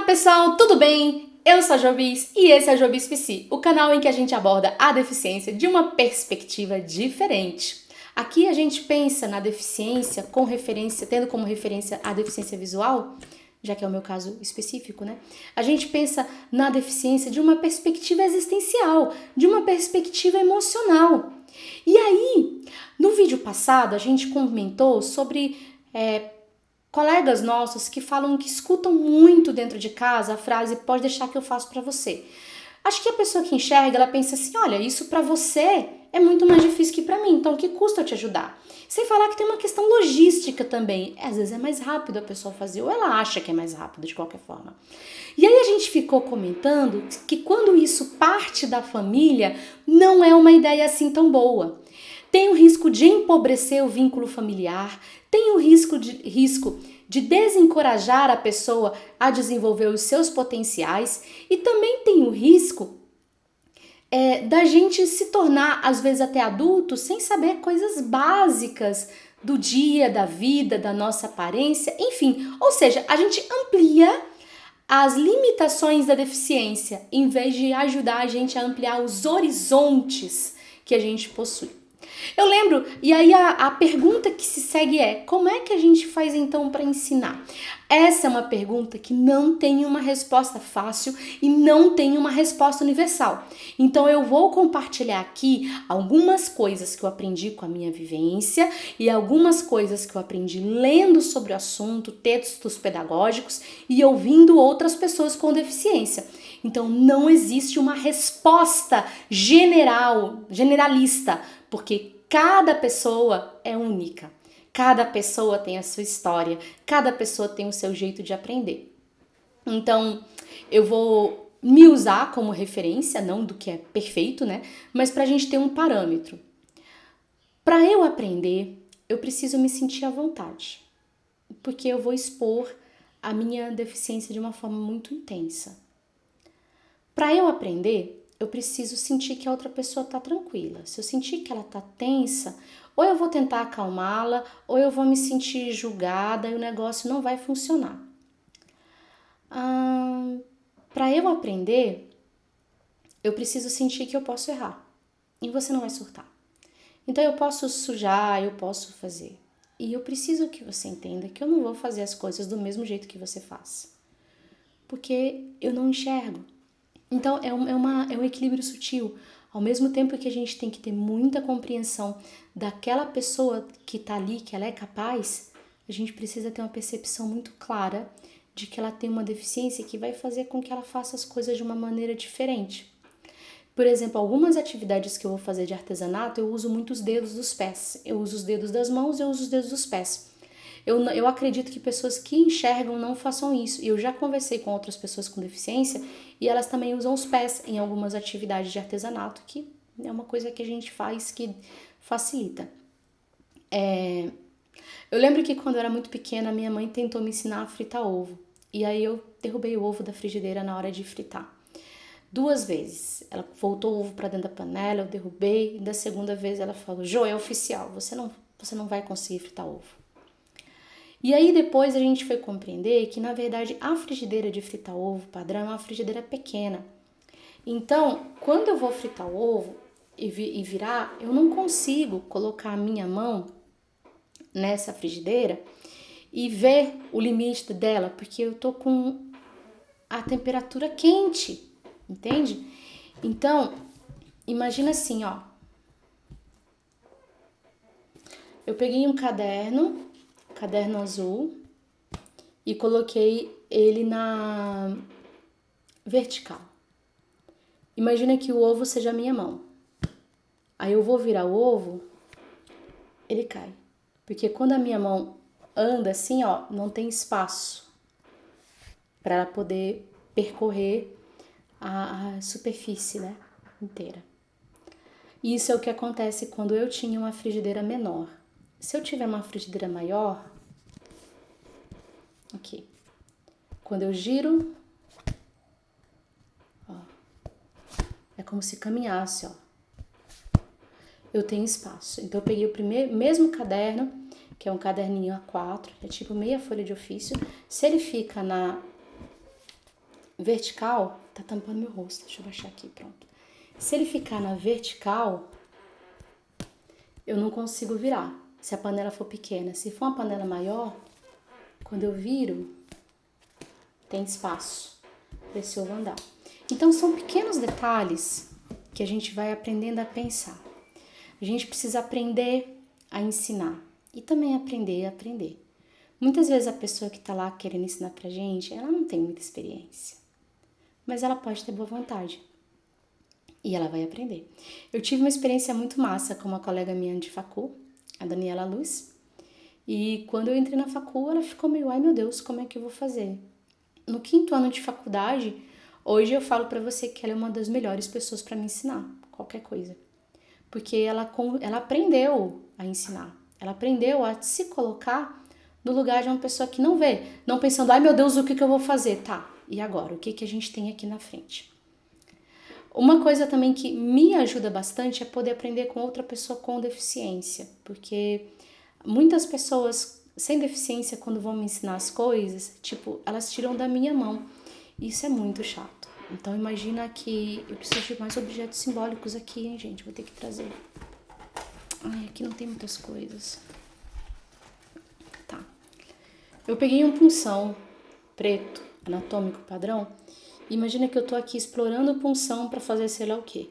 Pessoal, tudo bem? Eu sou a Jobis e esse é o Jobis PC, o canal em que a gente aborda a deficiência de uma perspectiva diferente. Aqui a gente pensa na deficiência com referência, tendo como referência a deficiência visual, já que é o meu caso específico, né? A gente pensa na deficiência de uma perspectiva existencial, de uma perspectiva emocional. E aí, no vídeo passado, a gente comentou sobre colegas nossos que falam que escutam muito dentro de casa a frase "pode deixar que eu faço pra você". Acho que a pessoa que enxerga, ela pensa assim, olha, isso pra você é muito mais difícil que pra mim, então que custa eu te ajudar? Sem falar que tem uma questão logística também. Às vezes é mais rápido a pessoa fazer, ou ela acha que é mais rápido de qualquer forma. E aí a gente ficou comentando que quando isso parte da família, não é uma ideia assim tão boa. Tem o risco de empobrecer o vínculo familiar, tem o risco de desencorajar a pessoa a desenvolver os seus potenciais e também tem o risco da gente se tornar, às vezes até adulto, sem saber coisas básicas do dia, da vida, da nossa aparência, enfim. Ou seja, a gente amplia as limitações da deficiência, em vez de ajudar a gente a ampliar os horizontes que a gente possui. Eu lembro, e aí a pergunta que se segue é, como é que a gente faz então para ensinar? Essa é uma pergunta que não tem uma resposta fácil e não tem uma resposta universal. Então eu vou compartilhar aqui algumas coisas que eu aprendi com a minha vivência e algumas coisas que eu aprendi lendo sobre o assunto, textos pedagógicos e ouvindo outras pessoas com deficiência. Então não existe uma resposta generalista, porque cada pessoa é única, cada pessoa tem a sua história, cada pessoa tem o seu jeito de aprender. Então, eu vou me usar como referência, não do que é perfeito, né? Mas para a gente ter um parâmetro. Para eu aprender, eu preciso me sentir à vontade, porque eu vou expor a minha deficiência de uma forma muito intensa. Para eu aprender, eu preciso sentir que a outra pessoa está tranquila. Se eu sentir que ela está tensa, ou eu vou tentar acalmá-la, ou eu vou me sentir julgada e o negócio não vai funcionar. Para eu aprender, eu preciso sentir que eu posso errar e você não vai surtar. Então eu posso sujar, eu posso fazer. E eu preciso que você entenda que eu não vou fazer as coisas do mesmo jeito que você faz, porque eu não enxergo. Então, é um equilíbrio sutil. Ao mesmo tempo que a gente tem que ter muita compreensão daquela pessoa que está ali, que ela é capaz, a gente precisa ter uma percepção muito clara de que ela tem uma deficiência que vai fazer com que ela faça as coisas de uma maneira diferente. Por exemplo, algumas atividades que eu vou fazer de artesanato, eu uso muito os dedos dos pés. Eu uso os dedos das mãos, eu uso os dedos dos pés. Eu acredito que pessoas que enxergam não façam isso. E eu já conversei com outras pessoas com deficiência e elas também usam os pés em algumas atividades de artesanato, que é uma coisa que a gente faz que facilita. Eu lembro que quando eu era muito pequena, minha mãe tentou me ensinar a fritar ovo. E aí eu derrubei o ovo da frigideira na hora de fritar. 2 vezes. Ela voltou o ovo para dentro da panela, eu derrubei. E da segunda vez ela falou, Jô, é oficial, você não vai conseguir fritar ovo. E aí depois a gente foi compreender que, na verdade, a frigideira de fritar ovo padrão é uma frigideira pequena. Então, quando eu vou fritar o ovo e virar, eu não consigo colocar a minha mão nessa frigideira e ver o limite dela, porque eu tô com a temperatura quente, entende? Então, imagina assim, ó. Eu peguei um caderno azul, e coloquei ele na vertical. Imagina que o ovo seja a minha mão. Aí eu vou virar o ovo, ele cai. Porque quando a minha mão anda assim, ó, não tem espaço para ela poder percorrer a superfície, né, inteira. Isso é o que acontece quando eu tinha uma frigideira menor. Se eu tiver uma frigideira maior, aqui, quando eu giro, ó, é como se caminhasse, ó. Eu tenho espaço. Então eu peguei o mesmo caderno, que é um caderninho A4, é tipo meia folha de ofício. Se ele fica na vertical, tá tampando meu rosto, deixa eu baixar aqui, pronto. Se ele ficar na vertical, eu não consigo virar, se a panela for pequena. Se for uma panela maior, quando eu viro, tem espaço para esse ovo andar. Então, são pequenos detalhes que a gente vai aprendendo a pensar. A gente precisa aprender a ensinar e também aprender a aprender. Muitas vezes a pessoa que está lá querendo ensinar pra gente, ela não tem muita experiência, mas ela pode ter boa vontade e ela vai aprender. Eu tive uma experiência muito massa com uma colega minha de facul, a Daniela Luz, e quando eu entrei na facul, ela ficou meio, ai meu Deus, como é que eu vou fazer? No 5º ano de faculdade, hoje eu falo pra você que ela é uma das melhores pessoas pra me ensinar qualquer coisa, porque ela aprendeu a ensinar, ela aprendeu a se colocar no lugar de uma pessoa que não vê, não pensando, ai meu Deus, o que eu vou fazer? Tá, e agora? O que a gente tem aqui na frente? Uma coisa também que me ajuda bastante é poder aprender com outra pessoa com deficiência, porque muitas pessoas sem deficiência, quando vão me ensinar as coisas, tipo, elas tiram da minha mão. Isso é muito chato. Então imagina que eu preciso de mais objetos simbólicos aqui, hein, gente? Vou ter que trazer. Ai, aqui não tem muitas coisas. Tá. Eu peguei um punção preto, anatômico padrão. Imagina que eu tô aqui explorando o punção pra fazer sei lá o quê.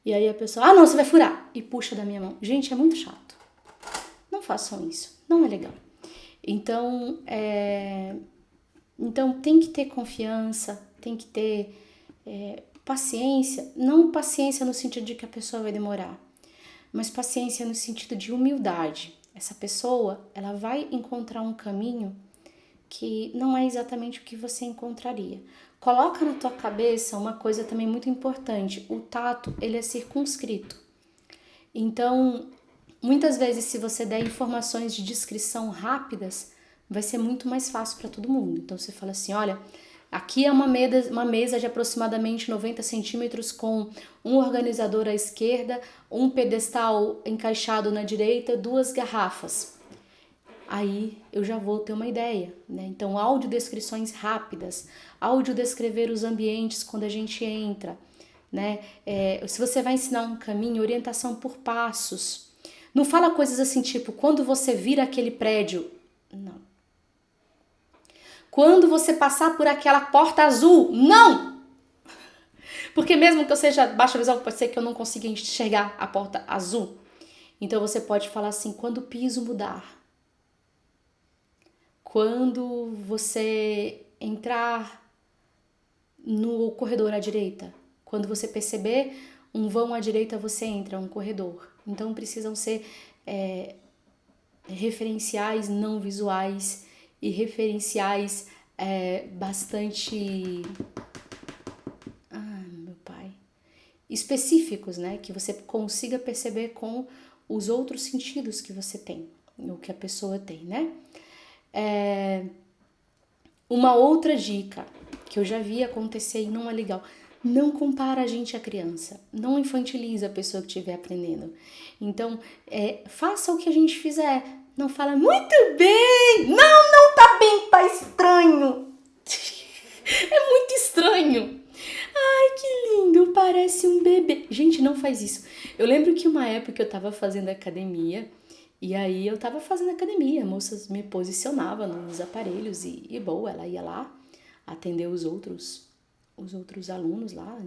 E aí a pessoa, ah não, você vai furar. E puxa da minha mão. Gente, é muito chato. Não façam isso. Não é legal. Então, tem que ter confiança, tem que ter paciência. Não paciência no sentido de que a pessoa vai demorar, mas paciência no sentido de humildade. Essa pessoa, ela vai encontrar um caminho que não é exatamente o que você encontraria. Coloca na tua cabeça uma coisa também muito importante. O tato, ele é circunscrito. Então, muitas vezes, se você der informações de descrição rápidas, vai ser muito mais fácil para todo mundo. Então, você fala assim, olha, aqui é uma mesa de aproximadamente 90 centímetros com um organizador à esquerda, um pedestal encaixado na direita, 2 garrafas. Aí eu já vou ter uma ideia, né? Então, audiodescrições rápidas, audiodescrever os ambientes quando a gente entra, né? Se você vai ensinar um caminho, orientação por passos. Não fala coisas assim, tipo, quando você vira aquele prédio. Não. Quando você passar por aquela porta azul. Não! Porque mesmo que eu seja baixa visão, pode ser que eu não consiga enxergar a porta azul. Então, você pode falar assim, quando o piso mudar. Quando você entrar no corredor à direita, quando você perceber um vão à direita, você entra, um corredor. Então precisam ser referenciais não visuais e referenciais bastante... meu pai. Específicos, né? Que você consiga perceber com os outros sentidos que você tem, ou que a pessoa tem, né? Uma outra dica que eu já vi acontecer e não é legal, não compara a gente à criança, não infantiliza a pessoa que estiver aprendendo. Então, faça o que a gente fizer, não fala muito bem, não tá bem, tá estranho. É muito estranho. Ai, que lindo, parece um bebê. Gente, não faz isso. Eu lembro que uma época eu tava fazendo academia. E aí eu tava fazendo academia, a moça me posicionava nos aparelhos e boa, ela ia lá atender os outros alunos lá.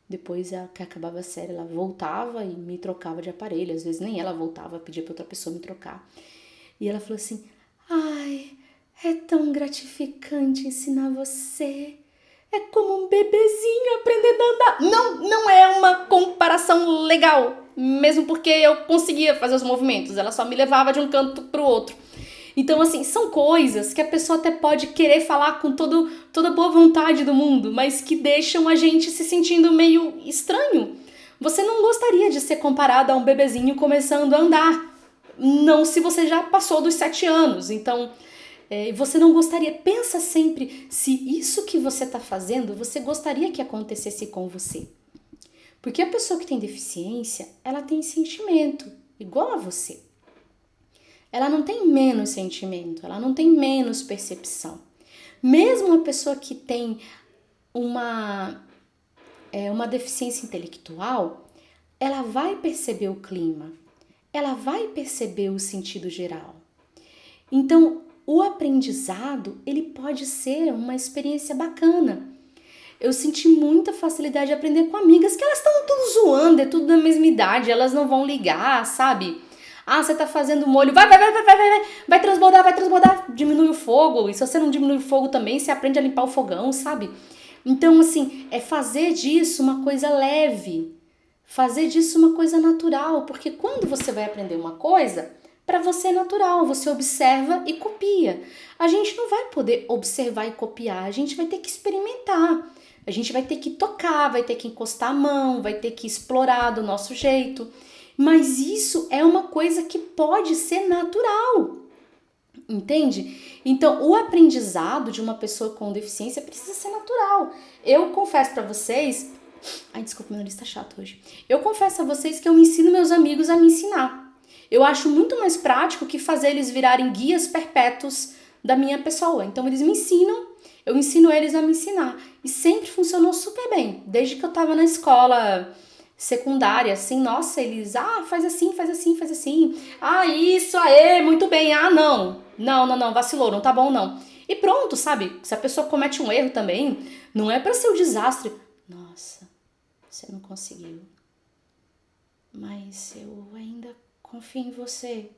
Depois que acabava a série, ela voltava e me trocava de aparelho. Às vezes nem ela voltava, pedia pra outra pessoa me trocar. E ela falou assim, ai, é tão gratificante ensinar você. É como um bebezinho aprendendo a andar. Não é uma comparação legal. Mesmo porque eu conseguia fazer os movimentos. Ela só me levava de um canto pro outro. Então, assim, são coisas que a pessoa até pode querer falar com toda a boa vontade do mundo, mas que deixam a gente se sentindo meio estranho. Você não gostaria de ser comparado a um bebezinho começando a andar. Não se você já passou dos 7 anos. Então... você não gostaria, pensa sempre se isso que você está fazendo, você gostaria que acontecesse com você. Porque a pessoa que tem deficiência, ela tem sentimento, igual a você. Ela não tem menos sentimento, ela não tem menos percepção. Mesmo a pessoa que tem uma, uma deficiência intelectual, ela vai perceber o clima, ela vai perceber o sentido geral. Então, o aprendizado, ele pode ser uma experiência bacana. Eu senti muita facilidade de aprender com amigas que elas estão tudo zoando, é tudo da mesma idade, elas não vão ligar, sabe? Ah, você tá fazendo molho, vai transbordar, diminui o fogo. E se você não diminui o fogo também, você aprende a limpar o fogão, sabe? Então, assim, é fazer disso uma coisa leve, fazer disso uma coisa natural, porque quando você vai aprender uma coisa, para você é natural, você observa e copia. A gente não vai poder observar e copiar, a gente vai ter que experimentar. A gente vai ter que tocar, vai ter que encostar a mão, vai ter que explorar do nosso jeito. Mas isso é uma coisa que pode ser natural, entende? Então, o aprendizado de uma pessoa com deficiência precisa ser natural. Eu confesso para vocês... Ai, desculpa, meu nariz tá chato hoje. Eu confesso a vocês que eu ensino meus amigos a me ensinar. Eu acho muito mais prático que fazer eles virarem guias perpétuos da minha pessoa. Então, eles me ensinam, eu ensino eles a me ensinar. E sempre funcionou super bem. Desde que eu tava na escola secundária, assim, nossa, eles, faz assim, faz assim, faz assim. Ah, isso, aê, muito bem. Ah, não, vacilou, não tá bom, não. E pronto, sabe? Se a pessoa comete um erro também, não é pra ser um desastre. Nossa, você não conseguiu. Mas eu ainda confio em você.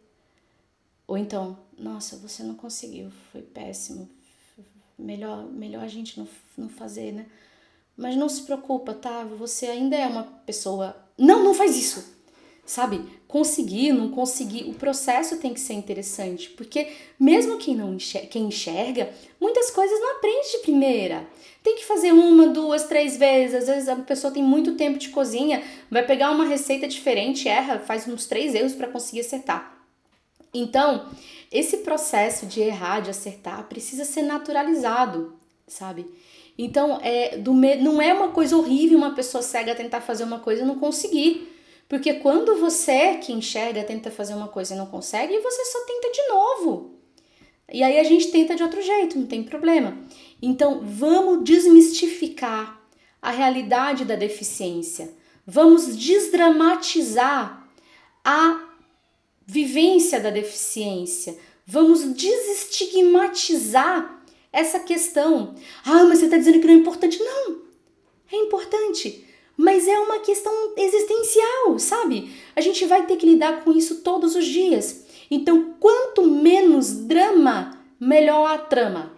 Ou então, nossa, você não conseguiu, foi péssimo. Melhor a gente não fazer, né? Mas não se preocupa, tá? Você ainda é uma pessoa... Não faz isso! Sabe? Conseguir, não conseguir, o processo tem que ser interessante, porque mesmo quem enxerga, muitas coisas não aprende de primeira. Tem que fazer 1, 2, 3 vezes. Às vezes a pessoa tem muito tempo de cozinha, vai pegar uma receita diferente, erra, faz uns 3 erros para conseguir acertar. Então, esse processo de errar, de acertar, precisa ser naturalizado, sabe? Então, não é uma coisa horrível uma pessoa cega tentar fazer uma coisa e não conseguir. Porque quando você que enxerga tenta fazer uma coisa e não consegue, você só tenta de novo. E aí a gente tenta de outro jeito, não tem problema. Então, vamos desmistificar a realidade da deficiência. Vamos desdramatizar a vivência da deficiência. Vamos desestigmatizar essa questão. Ah, mas você está dizendo que não é importante. Não, é importante. Mas é uma questão existencial, sabe? A gente vai ter que lidar com isso todos os dias. Então, quanto menos drama, melhor a trama.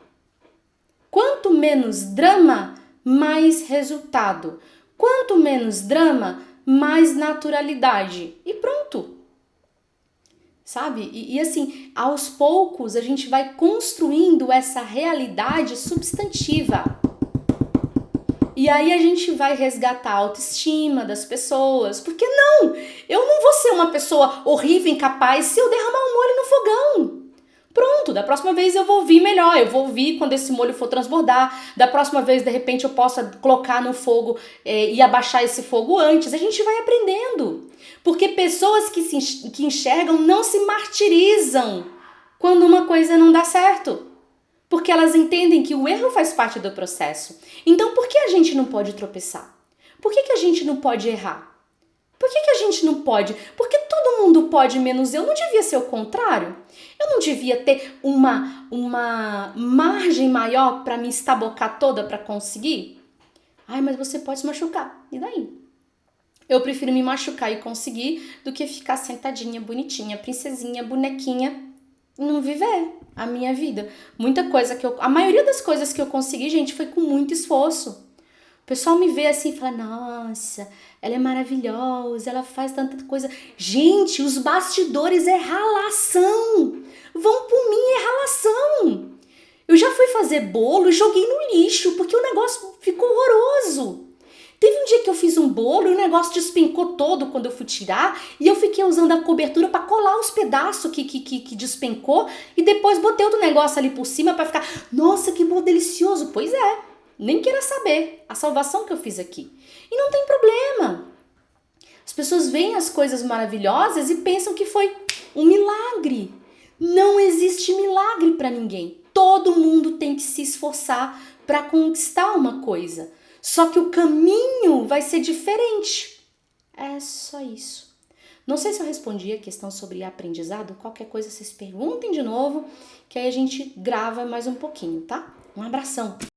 Quanto menos drama, mais resultado. Quanto menos drama, mais naturalidade. E pronto. Sabe? E assim, aos poucos a gente vai construindo essa realidade substantiva. E aí a gente vai resgatar a autoestima das pessoas. Porque não, eu não vou ser uma pessoa horrível, incapaz, se eu derramar um molho no fogão. Pronto, da próxima vez eu vou ouvir melhor, eu vou ouvir quando esse molho for transbordar. Da próxima vez, de repente, eu possa colocar no fogo e abaixar esse fogo antes. A gente vai aprendendo. Porque pessoas que enxergam não se martirizam quando uma coisa não dá certo. Porque elas entendem que o erro faz parte do processo. Então, por que a gente não pode tropeçar? Por que a gente não pode errar? Por que a gente não pode? Porque todo mundo pode, menos eu. Não devia ser o contrário? Eu não devia ter uma margem maior para me estabocar toda para conseguir? Ai, mas você pode se machucar. E daí? Eu prefiro me machucar e conseguir do que ficar sentadinha, bonitinha, princesinha, bonequinha e não viver a minha vida. A maioria das coisas que eu consegui, gente, foi com muito esforço. O pessoal me vê assim e fala, nossa, ela é maravilhosa, ela faz tanta coisa. Gente, os bastidores é ralação. Vão por mim, é ralação. Eu já fui fazer bolo e joguei no lixo, porque o negócio ficou horroroso. Teve um dia que eu fiz um bolo e o negócio despencou todo quando eu fui tirar e eu fiquei usando a cobertura para colar os pedaços que despencou e depois botei outro negócio ali por cima para ficar, nossa, que bolo delicioso. Pois é, nem queira saber a salvação que eu fiz aqui. E não tem problema. As pessoas veem as coisas maravilhosas e pensam que foi um milagre. Não existe milagre para ninguém. todo mundo tem que se esforçar para conquistar uma coisa. Só que o caminho vai ser diferente. É só isso. Não sei se eu respondi a questão sobre aprendizado. Qualquer coisa vocês perguntem de novo, que aí a gente grava mais um pouquinho, tá? Um abração!